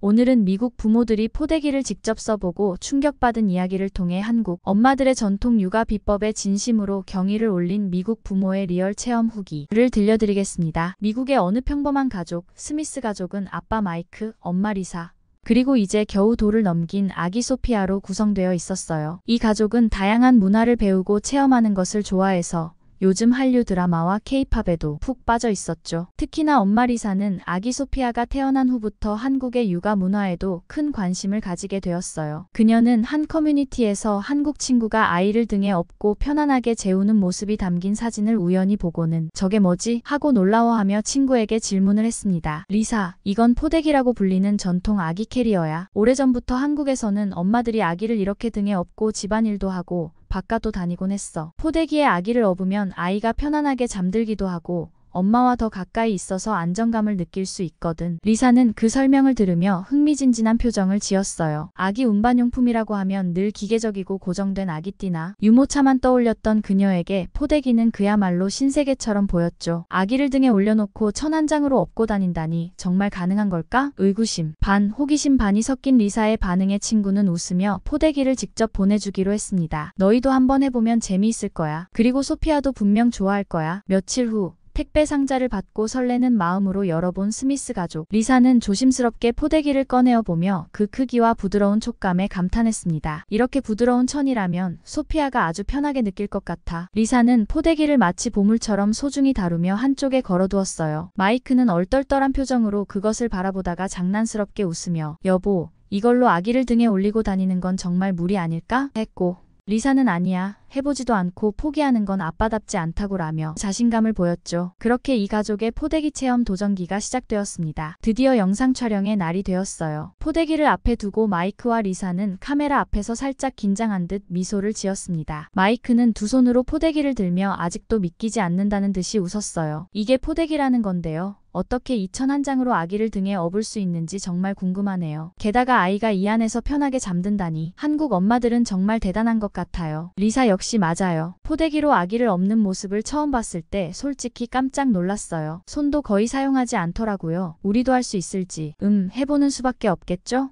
오늘은 미국 부모들이 포대기를 직접 써보고 충격받은 이야기를 통해 한국 엄마들의 전통 육아 비법에 진심으로 경의를 올린 미국 부모의 리얼 체험 후기를 들려드리겠습니다. 미국의 어느 평범한 가족, 스미스 가족은 아빠 마이크, 엄마 리사, 그리고 이제 겨우 돌을 넘긴 아기 소피아로 구성되어 있었어요. 이 가족은 다양한 문화를 배우고 체험하는 것을 좋아해서 요즘 한류 드라마와 케이팝에도 푹 빠져 있었죠. 특히나 엄마 리사는 아기 소피아가 태어난 후부터 한국의 육아 문화에도 큰 관심을 가지게 되었어요. 그녀는 한 커뮤니티에서 한국 친구가 아이를 등에 업고 편안하게 재우는 모습이 담긴 사진을 우연히 보고는 "저게 뭐지?" 하고 놀라워하며 친구에게 질문을 했습니다. "리사, 이건 포대기라고 불리는 전통 아기 캐리어야. 오래전부터 한국에서는 엄마들이 아기를 이렇게 등에 업고 집안일도 하고 바깥도 다니곤 했어. 포대기에 아기를 업으면 아이가 편안하게 잠들기도 하고 엄마와 더 가까이 있어서 안정감을 느낄 수 있거든." 리사는 그 설명을 들으며 흥미진진한 표정을 지었어요. 아기 운반용품이라고 하면 늘 기계적이고 고정된 아기띠나 유모차만 떠올렸던 그녀에게 포대기는 그야말로 신세계처럼 보였죠. 아기를 등에 올려놓고 천안장으로 업고 다닌다니 정말 가능한 걸까? 의구심 반, 호기심 반이 섞인 리사의 반응에 친구는 웃으며 포대기를 직접 보내주기로 했습니다. "너희도 한번 해보면 재미있을 거야. 그리고 소피아도 분명 좋아할 거야." 며칠 후 택배 상자를 받고 설레는 마음으로 열어본 스미스 가족. 리사는 조심스럽게 포대기를 꺼내어 보며 그 크기와 부드러운 촉감에 감탄했습니다. "이렇게 부드러운 천이라면 소피아가 아주 편하게 느낄 것 같아." 리사는 포대기를 마치 보물처럼 소중히 다루며 한쪽에 걸어두었어요. 마이크는 얼떨떨한 표정으로 그것을 바라보다가 장난스럽게 웃으며 "여보, 이걸로 아기를 등에 올리고 다니는 건 정말 무리 아닐까?" 했고, 리사는 "아니야. 해보지도 않고 포기하는 건 아빠답지 않다고라며 자신감을 보였죠. 그렇게 이 가족의 포대기 체험 도전기가 시작되었습니다. 드디어 영상 촬영의 날이 되었어요. 포대기를 앞에 두고 마이크와 리사는 카메라 앞에서 살짝 긴장한 듯 미소를 지었습니다. 마이크는 두 손으로 포대기를 들며 아직도 믿기지 않는다는 듯이 웃었어요. "이게 포대기라는 건데요. 어떻게 이 천안장으로 아기를 등에 업을 수 있는지 정말 궁금하네요. 게다가 아이가 이 안에서 편하게 잠든다니. 한국 엄마들은 정말 대단한 것 같아요." 리사 역시 "맞아요. 포대기로 아기를 업는 모습을 처음 봤을 때 솔직히 깜짝 놀랐어요. 손도 거의 사용하지 않더라고요. 우리도 할 수 있을지 해보는 수밖에 없겠죠?"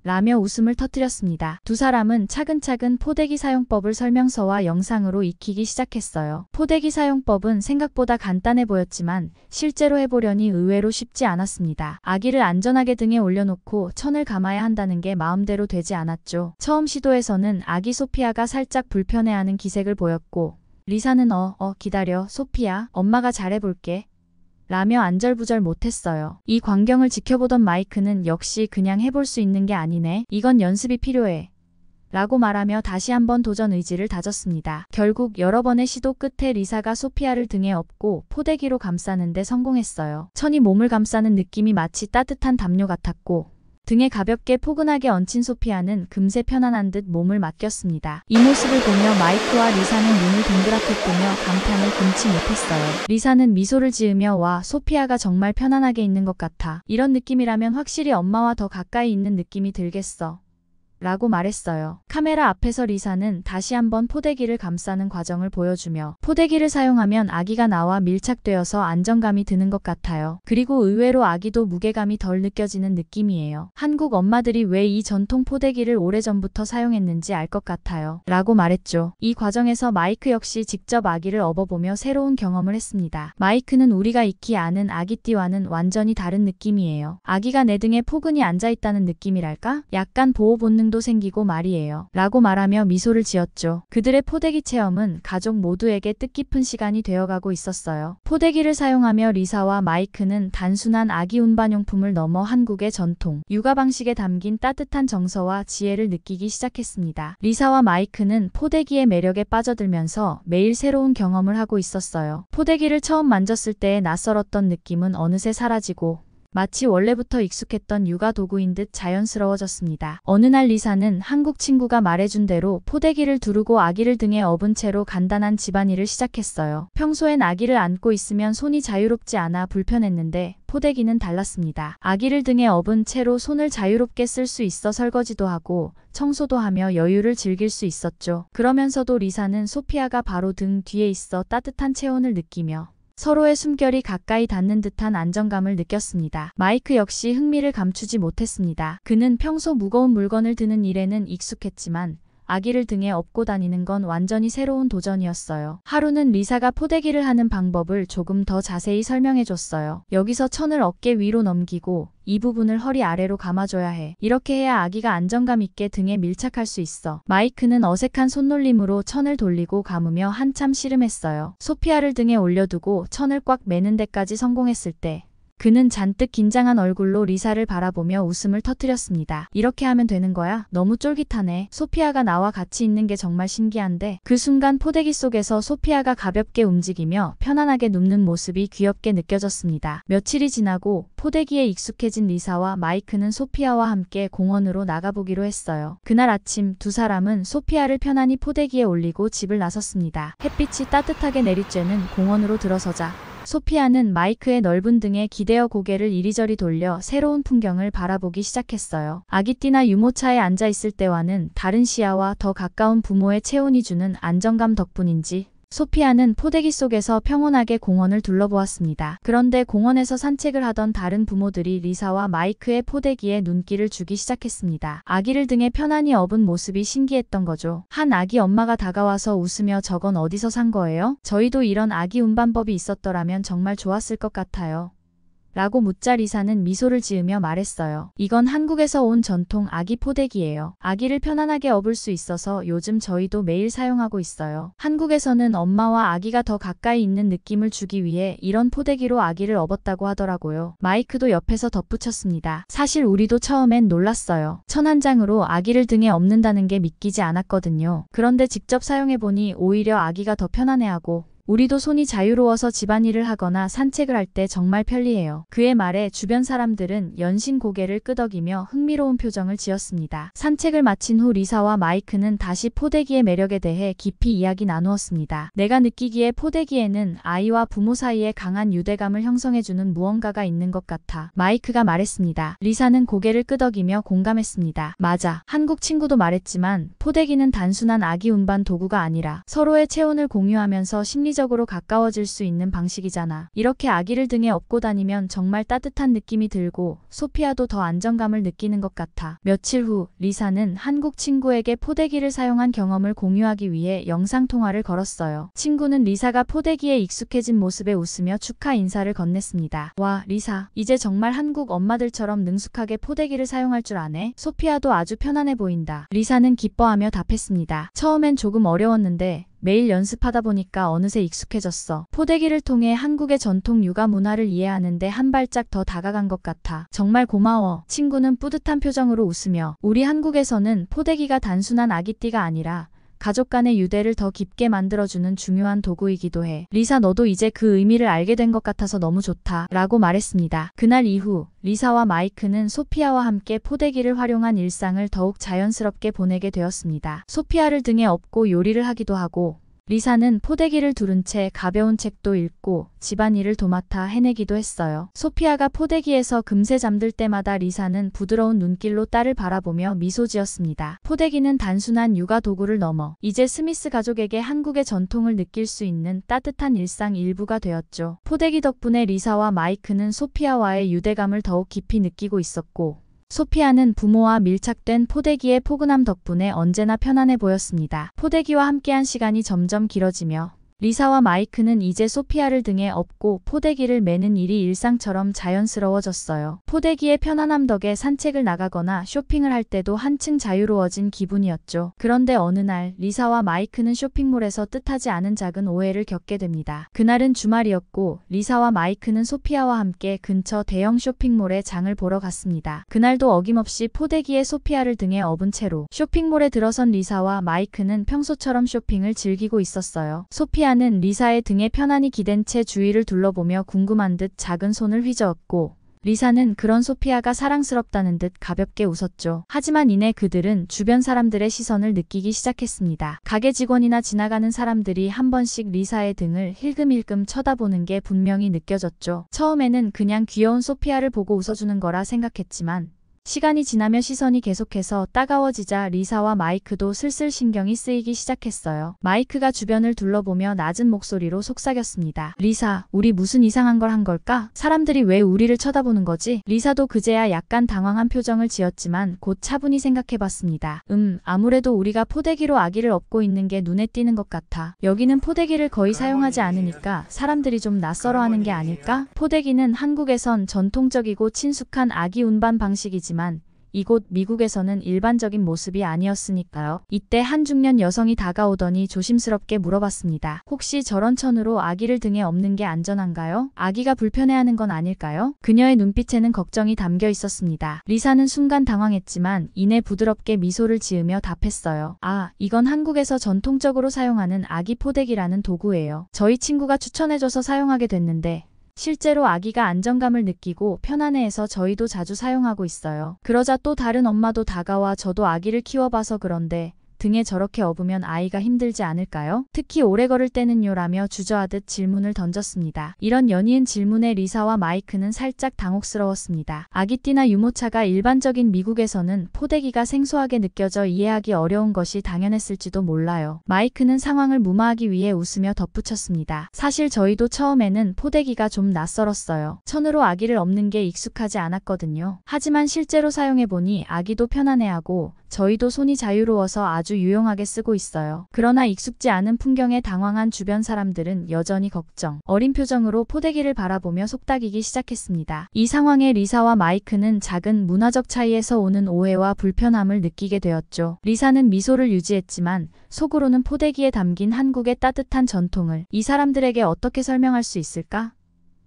라며 웃음을 터뜨렸습니다. 두 사람은 차근차근 포대기 사용법을 설명서와 영상으로 익히기 시작했어요. 포대기 사용법은 생각보다 간단해 보였지만 실제로 해보려니 의외로 쉽지 않았습니다. 아기를 안전하게 등에 올려놓고 천을 감아야 한다는 게 마음대로 되지 않았죠. 처음 시도에서는 아기 소피아가 살짝 불편해하는 기색을 보였고, 리사는 기다려 소피아, 엄마가 잘해볼게 라며 안절부절 못했어요. 이 광경을 지켜보던 마이크는 "역시 그냥 해볼 수 있는 게 아니네. 이건 연습이 필요해." 라고 말하며 다시 한번 도전 의지를 다졌습니다. 결국 여러 번의 시도 끝에 리사가 소피아를 등에 업고 포대기로 감싸는데 성공했어요. 천이 몸을 감싸는 느낌이 마치 따뜻한 담요 같았고, 등에 가볍게 포근하게 얹힌 소피아는 금세 편안한 듯 몸을 맡겼습니다. 이 모습을 보며 마이크와 리사는 눈을 동그랗게 뜨며 감탄을 금치 못했어요. 리사는 미소를 지으며 "와, 소피아가 정말 편안하게 있는 것 같아. 이런 느낌이라면 확실히 엄마와 더 가까이 있는 느낌이 들겠어." 라고 말했어요. 카메라 앞에서 리사는 다시 한번 포대기를 감싸는 과정을 보여주며 "포대기를 사용하면 아기가 나와 밀착되어서 안정감이 드는 것 같아요. 그리고 의외로 아기도 무게감이 덜 느껴지는 느낌이에요. 한국 엄마들이 왜 이 전통 포대기를 오래전부터 사용했는지 알 것 같아요." 라고 말했죠. 이 과정에서 마이크 역시 직접 아기를 업어보며 새로운 경험을 했습니다. 마이크는 우리가 익히 아는 아기띠와는 완전히 다른 느낌이에요. 아기가 내 등에 포근히 앉아있다는 느낌이랄까? 약간 보호 본능도 생기고 말이에요. 라고 말하며 미소를 지었죠. 그들의 포대기 체험은 가족 모두에게 뜻깊은 시간이 되어가고 있었어요. 포대기를 사용하며 리사와 마이크는 단순한 아기 운반용품을 넘어 한국의 전통 육아 방식에 담긴 따뜻한 정서와 지혜를 느끼기 시작했습니다. 리사와 마이크는 포대기의 매력에 빠져들면서 매일 새로운 경험을 하고 있었어요. 포대기를 처음 만졌을 때의 낯설었던 느낌은 어느새 사라지고 마치 원래부터 익숙했던 육아 도구인 듯 자연스러워졌습니다. 어느 날 리사는 한국 친구가 말해준 대로 포대기를 두르고 아기를 등에 업은 채로 간단한 집안일을 시작했어요. 평소엔 아기를 안고 있으면 손이 자유롭지 않아 불편했는데 포대기는 달랐습니다. 아기를 등에 업은 채로 손을 자유롭게 쓸 수 있어 설거지도 하고 청소도 하며 여유를 즐길 수 있었죠. 그러면서도 리사는 소피아가 바로 등 뒤에 있어 따뜻한 체온을 느끼며 서로의 숨결이 가까이 닿는 듯한 안정감을 느꼈습니다. 마이크 역시 흥미를 감추지 못했습니다. 그는 평소 무거운 물건을 드는 일에는 익숙했지만 아기를 등에 업고 다니는 건 완전히 새로운 도전이었어요. 하루는 리사가 포대기를 하는 방법을 조금 더 자세히 설명해줬어요. 여기서 천을 어깨 위로 넘기고 이 부분을 허리 아래로 감아줘야 해. 이렇게 해야 아기가 안정감 있게 등에 밀착할 수 있어. 마이크는 어색한 손놀림으로 천을 돌리고 감으며 한참 씨름했어요. 소피아를 등에 올려두고 천을 꽉 매는 데까지 성공했을 때 그는 잔뜩 긴장한 얼굴로 리사를 바라보며 웃음을 터뜨렸습니다. 이렇게 하면 되는 거야? 너무 쫄깃하네. 소피아가 나와 같이 있는 게 정말 신기한데 그 순간 포대기 속에서 소피아가 가볍게 움직이며 편안하게 눕는 모습이 귀엽게 느껴졌습니다. 며칠이 지나고 포대기에 익숙해진 리사와 마이크는 소피아와 함께 공원으로 나가보기로 했어요. 그날 아침 두 사람은 소피아를 편안히 포대기에 올리고 집을 나섰습니다. 햇빛이 따뜻하게 내리쬐는 공원으로 들어서자 소피아는 마이크의 넓은 등에 기대어 고개를 이리저리 돌려 새로운 풍경을 바라보기 시작했어요. 아기띠나 유모차에 앉아 있을 때와는 다른 시야와 더 가까운 부모의 체온이 주는 안정감 덕분인지 소피아는 포대기 속에서 평온하게 공원을 둘러보았습니다. 그런데 공원에서 산책을 하던 다른 부모들이 리사와 마이크의 포대기에 눈길을 주기 시작했습니다. 아기를 등에 편안히 업은 모습이 신기했던 거죠. 한 아기 엄마가 다가와서 웃으며 저건 어디서 산 거예요? 저희도 이런 아기 운반법이 있었더라면 정말 좋았을 것 같아요. 라고 묻자 리사는 미소를 지으며 말했어요. 이건 한국에서 온 전통 아기 포대기예요. 아기를 편안하게 업을 수 있어서 요즘 저희도 매일 사용하고 있어요. 한국에서는 엄마와 아기가 더 가까이 있는 느낌을 주기 위해 이런 포대기로 아기를 업었다고 하더라고요. 마이크도 옆에서 덧붙였습니다. 사실 우리도 처음엔 놀랐어요. 천 한 장으로 아기를 등에 업는다는 게 믿기지 않았거든요. 그런데 직접 사용해보니 오히려 아기가 더 편안해하고 우리도 손이 자유로워서 집안일을 하거나 산책을 할 때 정말 편리해요. 그의 말에 주변 사람들은 연신 고개를 끄덕이며 흥미로운 표정을 지었습니다. 산책을 마친 후 리사와 마이크는 다시 포대기의 매력에 대해 깊이 이야기 나누었습니다. 내가 느끼기에 포대기에는 아이와 부모 사이에 강한 유대감을 형성해주는 무언가가 있는 것 같아. 마이크가 말했습니다. 리사는 고개를 끄덕이며 공감했습니다. 맞아. 한국 친구도 말했지만 포대기는 단순한 아기 운반 도구가 아니라 서로의 체온을 공유하면서 심리적으로 가까워질 수 있는 방식이잖아. 이렇게 아기를 등에 업고 다니면 정말 따뜻한 느낌이 들고 소피아도 더 안정감을 느끼는 것 같아. 며칠 후 리사는 한국 친구에게 포대기를 사용한 경험을 공유하기 위해 영상통화를 걸었어요. 친구는 리사가 포대기에 익숙해진 모습에 웃으며 축하 인사를 건넸습니다. 와, 리사. 이제 정말 한국 엄마들처럼 능숙하게 포대기를 사용할 줄 아네. 소피아도 아주 편안해 보인다. 리사는 기뻐하며 답했습니다. 처음엔 조금 어려웠는데 매일 연습하다 보니까 어느새 익숙해졌어. 포대기를 통해 한국의 전통 육아 문화를 이해하는데 한 발짝 더 다가간 것 같아. 정말 고마워. 친구는 뿌듯한 표정으로 웃으며 우리 한국에서는 포대기가 단순한 아기띠가 아니라 가족 간의 유대를 더 깊게 만들어주는 중요한 도구이기도 해. 리사, 너도 이제 그 의미를 알게 된 것 같아서 너무 좋다. 라고 말했습니다. 그날 이후 리사와 마이크는 소피아와 함께 포대기를 활용한 일상을 더욱 자연스럽게 보내게 되었습니다. 소피아를 등에 업고 요리를 하기도 하고 리사는 포대기를 두른 채 가벼운 책도 읽고 집안일을 도맡아 해내기도 했어요. 소피아가 포대기에서 금세 잠들 때마다 리사는 부드러운 눈길로 딸을 바라보며 미소 지었습니다. 포대기는 단순한 육아 도구를 넘어 이제 스미스 가족에게 한국의 전통을 느낄 수 있는 따뜻한 일상 일부가 되었죠. 포대기 덕분에 리사와 마이크는 소피아와의 유대감을 더욱 깊이 느끼고 있었고 소피아는 부모와 밀착된 포대기의 포근함 덕분에 언제나 편안해 보였습니다. 포대기와 함께한 시간이 점점 길어지며 리사와 마이크는 이제 소피아를 등에 업고 포대기를 매는 일이 일상처럼 자연스러워졌어요. 포대기의 편안함 덕에 산책을 나가거나 쇼핑을 할 때도 한층 자유로워진 기분이었죠. 그런데 어느 날 리사와 마이크는 쇼핑몰에서 뜻하지 않은 작은 오해를 겪게 됩니다. 그날은 주말이었고 리사와 마이크는 소피아와 함께 근처 대형 쇼핑몰에 장을 보러 갔습니다. 그날도 어김없이 포대기에 소피아를 등에 업은 채로 쇼핑몰에 들어선 리사와 마이크는 평소처럼 쇼핑을 즐기고 있었어요. 소피아는 리사의 등에 편안히 기댄 채 주위를 둘러보며 궁금한 듯 작은 손을 휘저었고 리사는 그런 소피아가 사랑스럽다는 듯 가볍게 웃었죠. 하지만 이내 그들은 주변 사람들의 시선을 느끼기 시작했습니다. 가게 직원이나 지나가는 사람들이 한 번씩 리사의 등을 힐끔힐끔 쳐다보는 게 분명히 느껴졌죠. 처음에는 그냥 귀여운 소피아를 보고 웃어주는 거라 생각했지만 시간이 지나며 시선이 계속해서 따가워지자 리사와 마이크도 슬슬 신경이 쓰이기 시작했어요. 마이크가 주변을 둘러보며 낮은 목소리로 속삭였습니다. 리사, 우리 무슨 이상한 걸 한 걸까? 사람들이 왜 우리를 쳐다보는 거지? 리사도 그제야 약간 당황한 표정을 지었지만 곧 차분히 생각해봤습니다. 아무래도 우리가 포대기로 아기를 업고 있는 게 눈에 띄는 것 같아. 여기는 포대기를 거의 사용하지 않으니까 사람들이 좀 낯설어하는 게 아닐까? 포대기는 한국에선 전통적이고 친숙한 아기 운반 방식이지만 이곳 미국에서는 일반적인 모습이 아니었으니까요. 이때 한 중년 여성이 다가오더니 조심스럽게 물어봤습니다. 혹시 저런 천으로 아기를 등에 업는 게 안전한가요? 아기가 불편해하는 건 아닐까요? 그녀의 눈빛에는 걱정이 담겨 있었습니다. 리사는 순간 당황했지만 이내 부드럽게 미소를 지으며 답했어요. 아, 이건 한국에서 전통적으로 사용하는 아기 포대기라는 도구예요. 저희 친구가 추천해줘서 사용하게 됐는데 실제로 아기가 안정감을 느끼고 편안해해서 저희도 자주 사용하고 있어요. 그러자 또 다른 엄마도 다가와 저도 아기를 키워봐서 그런데 등에 저렇게 업으면 아이가 힘들지 않을까요? 특히 오래 걸을 때는요 라며 주저하듯 질문을 던졌습니다. 이런 연이은 질문에 리사와 마이크는 살짝 당혹스러웠습니다. 아기띠나 유모차가 일반적인 미국에서는 포대기가 생소하게 느껴져 이해하기 어려운 것이 당연했을지도 몰라요. 마이크는 상황을 무마하기 위해 웃으며 덧붙였습니다. 사실 저희도 처음에는 포대기가 좀 낯설었어요. 천으로 아기를 업는 게 익숙하지 않았거든요. 하지만 실제로 사용해보니 아기도 편안해하고 저희도 손이 자유로워서 아주 유용하게 쓰고 있어요. 그러나 익숙지 않은 풍경에 당황한 주변 사람들은 여전히 걱정, 어린 표정으로 포대기를 바라보며 속닥이기 시작했습니다. 이 상황에 리사와 마이크는 작은 문화적 차이에서 오는 오해와 불편함을 느끼게 되었죠. 리사는 미소를 유지했지만 속으로는 포대기에 담긴 한국의 따뜻한 전통을 이 사람들에게 어떻게 설명할 수 있을까?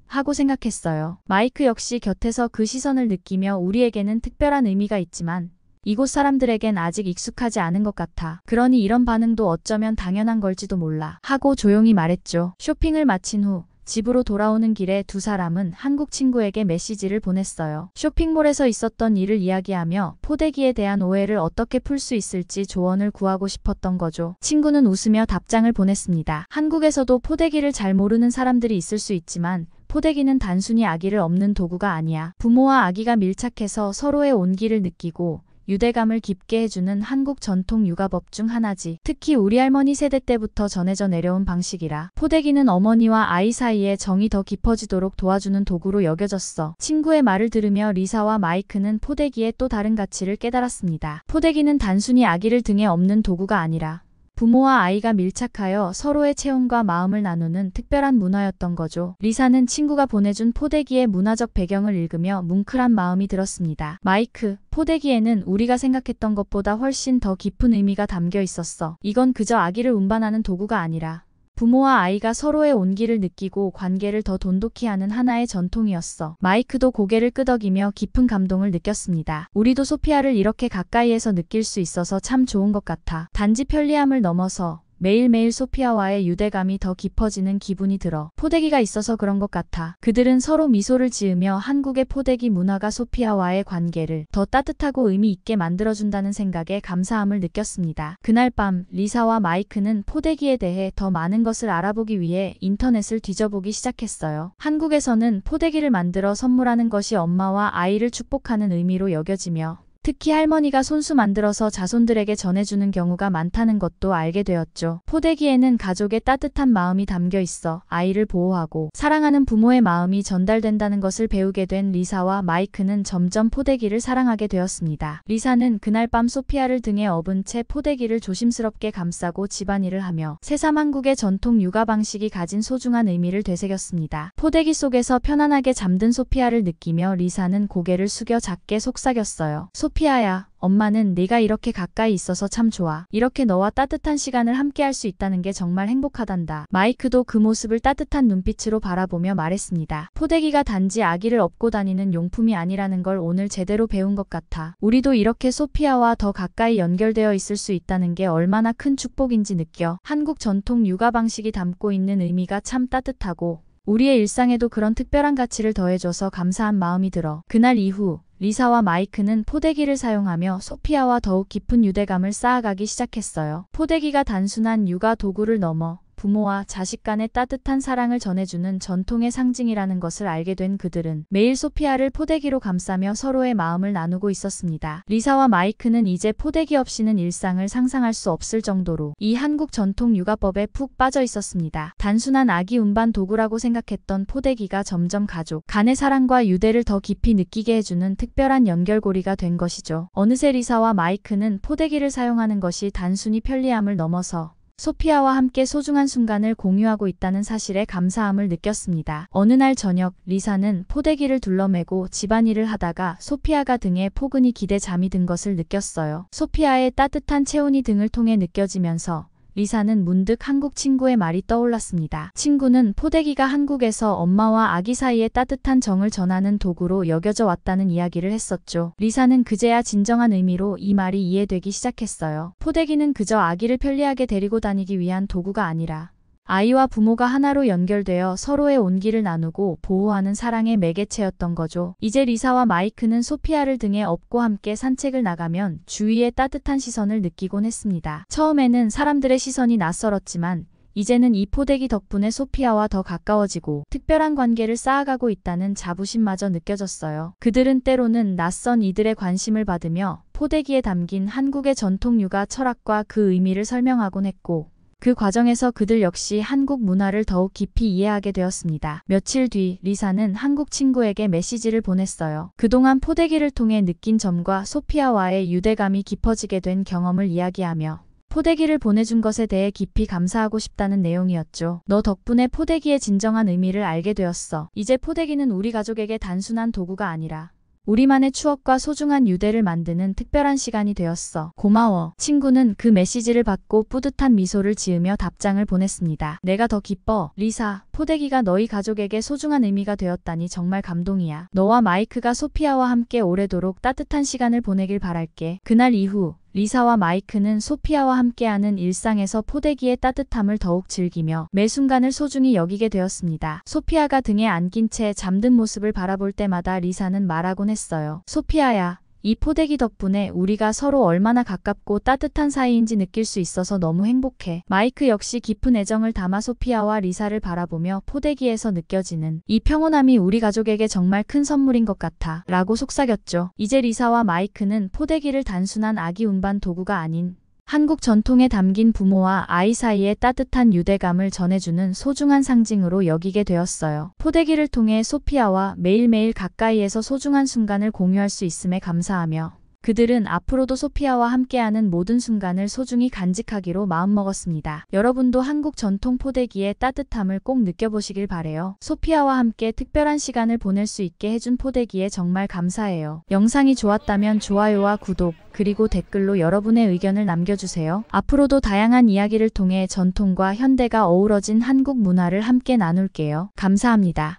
하고 생각했어요. 마이크 역시 곁에서 그 시선을 느끼며 우리에게는 특별한 의미가 있지만 이곳 사람들에겐 아직 익숙하지 않은 것 같아. 그러니 이런 반응도 어쩌면 당연한 걸지도 몰라. 하고 조용히 말했죠. 쇼핑을 마친 후 집으로 돌아오는 길에 두 사람은 한국 친구에게 메시지를 보냈어요. 쇼핑몰에서 있었던 일을 이야기하며 포대기에 대한 오해를 어떻게 풀 수 있을지 조언을 구하고 싶었던 거죠. 친구는 웃으며 답장을 보냈습니다. 한국에서도 포대기를 잘 모르는 사람들이 있을 수 있지만 포대기는 단순히 아기를 업는 도구가 아니야. 부모와 아기가 밀착해서 서로의 온기를 느끼고 유대감을 깊게 해주는 한국 전통 육아법 중 하나지. 특히 우리 할머니 세대 때부터 전해져 내려온 방식이라 포대기는 어머니와 아이 사이에 정이 더 깊어지도록 도와주는 도구로 여겨졌어. 친구의 말을 들으며 리사와 마이크는 포대기의 또 다른 가치를 깨달았습니다. 포대기는 단순히 아기를 등에 업는 도구가 아니라 부모와 아이가 밀착하여 서로의 체온과 마음을 나누는 특별한 문화였던 거죠. 리사는 친구가 보내준 포대기의 문화적 배경을 읽으며 뭉클한 마음이 들었습니다. 마이크, 포대기에는 우리가 생각했던 것보다 훨씬 더 깊은 의미가 담겨 있었어. 이건 그저 아기를 운반하는 도구가 아니라 부모와 아이가 서로의 온기를 느끼고 관계를 더 돈독히 하는 하나의 전통이었어. 마이크도 고개를 끄덕이며 깊은 감동을 느꼈습니다. 우리도 소피아를 이렇게 가까이에서 느낄 수 있어서 참 좋은 것 같아. 단지 편리함을 넘어서 매일매일 소피아와의 유대감이 더 깊어지는 기분이 들어. 포대기가 있어서 그런 것 같아. 그들은 서로 미소를 지으며 한국의 포대기 문화가 소피아와의 관계를 더 따뜻하고 의미 있게 만들어준다는 생각에 감사함을 느꼈습니다. 그날 밤 리사와 마이크는 포대기에 대해 더 많은 것을 알아보기 위해 인터넷을 뒤져보기 시작했어요. 한국에서는 포대기를 만들어 선물하는 것이 엄마와 아이를 축복하는 의미로 여겨지며 특히 할머니가 손수 만들어서 자손들에게 전해주는 경우가 많다는 것도 알게 되었죠. 포대기에는 가족의 따뜻한 마음이 담겨 있어 아이를 보호하고 사랑하는 부모의 마음이 전달된다는 것을 배우게 된 리사와 마이크는 점점 포대기를 사랑하게 되었습니다. 리사는 그날 밤 소피아를 등에 업은 채 포대기를 조심스럽게 감싸고 집안일을 하며 새삼 한국의 전통 육아 방식이 가진 소중한 의미를 되새겼습니다. 포대기 속에서 편안하게 잠든 소피아를 느끼며 리사는 고개를 숙여 작게 속삭였어요. 소피아야, 엄마는 네가 이렇게 가까이 있어서 참 좋아. 이렇게 너와 따뜻한 시간을 함께 할 수 있다는 게 정말 행복하단다. 마이크도 그 모습을 따뜻한 눈빛으로 바라보며 말했습니다. 포대기가 단지 아기를 업고 다니는 용품이 아니라는 걸 오늘 제대로 배운 것 같아. 우리도 이렇게 소피아와 더 가까이 연결되어 있을 수 있다는 게 얼마나 큰 축복인지 느껴. 한국 전통 육아 방식이 담고 있는 의미가 참 따뜻하고 우리의 일상에도 그런 특별한 가치를 더해줘서 감사한 마음이 들어. 그날 이후 리사와 마이크는 포대기를 사용하며 소피아와 더욱 깊은 유대감을 쌓아가기 시작했어요. 포대기가 단순한 육아 도구를 넘어 부모와 자식 간의 따뜻한 사랑을 전해주는 전통의 상징이라는 것을 알게 된 그들은 매일 소피아를 포대기로 감싸며 서로의 마음을 나누고 있었습니다. 리사와 마이크는 이제 포대기 없이는 일상을 상상할 수 없을 정도로 이 한국 전통 육아법에 푹 빠져 있었습니다. 단순한 아기 운반 도구라고 생각했던 포대기가 점점 가족 간의 사랑과 유대를 더 깊이 느끼게 해주는 특별한 연결고리가 된 것이죠. 어느새 리사와 마이크는 포대기를 사용하는 것이 단순히 편리함을 넘어서 소피아와 함께 소중한 순간을 공유하고 있다는 사실에 감사함을 느꼈습니다. 어느 날 저녁, 리사는 포대기를 둘러매고 집안일을 하다가 소피아가 등에 포근히 기대 잠이 든 것을 느꼈어요. 소피아의 따뜻한 체온이 등을 통해 느껴지면서 리사는 문득 한국 친구의 말이 떠올랐습니다. 친구는 포대기가 한국에서 엄마와 아기 사이의 따뜻한 정을 전하는 도구로 여겨져 왔다는 이야기를 했었죠. 리사는 그제야 진정한 의미로 이 말이 이해되기 시작했어요. 포대기는 그저 아기를 편리하게 데리고 다니기 위한 도구가 아니라 아이와 부모가 하나로 연결되어 서로의 온기를 나누고 보호하는 사랑의 매개체였던 거죠. 이제 리사와 마이크는 소피아를 등에 업고 함께 산책을 나가면 주위의 따뜻한 시선을 느끼곤 했습니다. 처음에는 사람들의 시선이 낯설었지만 이제는 이 포대기 덕분에 소피아와 더 가까워지고 특별한 관계를 쌓아가고 있다는 자부심마저 느껴졌어요. 그들은 때로는 낯선 이들의 관심을 받으며 포대기에 담긴 한국의 전통 육아 철학과 그 의미를 설명하곤 했고 그 과정에서 그들 역시 한국 문화를 더욱 깊이 이해하게 되었습니다. 며칠 뒤 리사는 한국 친구에게 메시지를 보냈어요. 그동안 포대기를 통해 느낀 점과 소피아와의 유대감이 깊어지게 된 경험을 이야기하며 포대기를 보내준 것에 대해 깊이 감사하고 싶다는 내용이었죠. 너 덕분에 포대기의 진정한 의미를 알게 되었어. 이제 포대기는 우리 가족에게 단순한 도구가 아니라 우리만의 추억과 소중한 유대를 만드는 특별한 시간이 되었어. 고마워. 친구는 그 메시지를 받고 뿌듯한 미소를 지으며 답장을 보냈습니다. 내가 더 기뻐. 리사, 포대기가 너희 가족에게 소중한 의미가 되었다니 정말 감동이야. 너와 마이크가 소피아와 함께 오래도록 따뜻한 시간을 보내길 바랄게. 그날 이후 리사와 마이크는 소피아와 함께하는 일상에서 포대기의 따뜻함을 더욱 즐기며 매 순간을 소중히 여기게 되었습니다. 소피아가 등에 안긴 채 잠든 모습을 바라볼 때마다 리사는 말하곤 했어요. 소피아야, 이 포대기 덕분에 우리가 서로 얼마나 가깝고 따뜻한 사이인지 느낄 수 있어서 너무 행복해. 마이크 역시 깊은 애정을 담아 소피아와 리사를 바라보며 포대기에서 느껴지는 이 평온함이 우리 가족에게 정말 큰 선물인 것 같아 라고 속삭였죠. 이제 리사와 마이크는 포대기를 단순한 아기 운반 도구가 아닌 한국 전통에 담긴 부모와 아이 사이의 따뜻한 유대감을 전해주는 소중한 상징으로 여기게 되었어요. 포대기를 통해 소피아와 매일매일 가까이에서 소중한 순간을 공유할 수 있음에 감사하며 그들은 앞으로도 소피아와 함께하는 모든 순간을 소중히 간직하기로 마음먹었습니다. 여러분도 한국 전통 포대기의 따뜻함을 꼭 느껴보시길 바래요. 소피아와 함께 특별한 시간을 보낼 수 있게 해준 포대기에 정말 감사해요. 영상이 좋았다면 좋아요와 구독, 그리고 댓글로 여러분의 의견을 남겨주세요. 앞으로도 다양한 이야기를 통해 전통과 현대가 어우러진 한국 문화를 함께 나눌게요. 감사합니다.